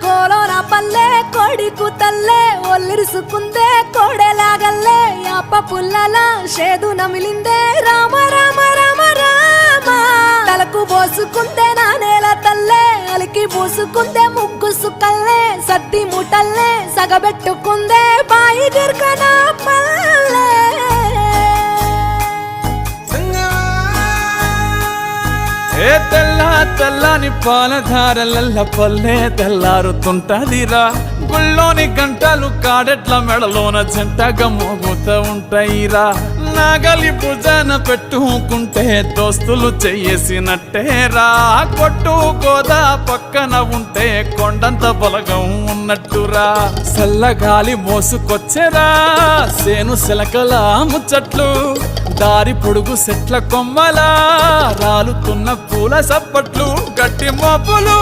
కోలోన పల్లె కొడికు తల్లే ఒల్లిరుసుకుందే కోడెలాగల్లే యాప పుల్లల షేదు నమిలిందే రామ రామ రామ రామ తలకు పోసుకుందే నా నేల తల్లే అలికి పూసుకుందే ముగ్గు సుక్కల్లే సద్ది ముటల్లే సగబెట్టుకుందే బాయి గిర్కన పల్లె ఏ తెల్ల తెల్లని పాలధారలల్ల పల్లె తెల్లారుతుంటదిరా గుళ్ళోని గంటలు కాడెట్ల మెడలోన జంటగా మోగుతూ ఉంటాయిరా నాగలి భుజాన పెట్టుకుంటే దోస్తులు చెయ్యేసినట్టేరా కొట్టు గోదా పక్కన ఉంటే కొండంత బలగం ఉన్నట్టురా చల్లగాలి మోసుకొచ్చెరా సేను శిలకల ముచ్చట్లు దారి పొడుగు సెట్ల కొమ్మలా రాలుతున్న పూల సప్పట్లు గట్టి మోపులు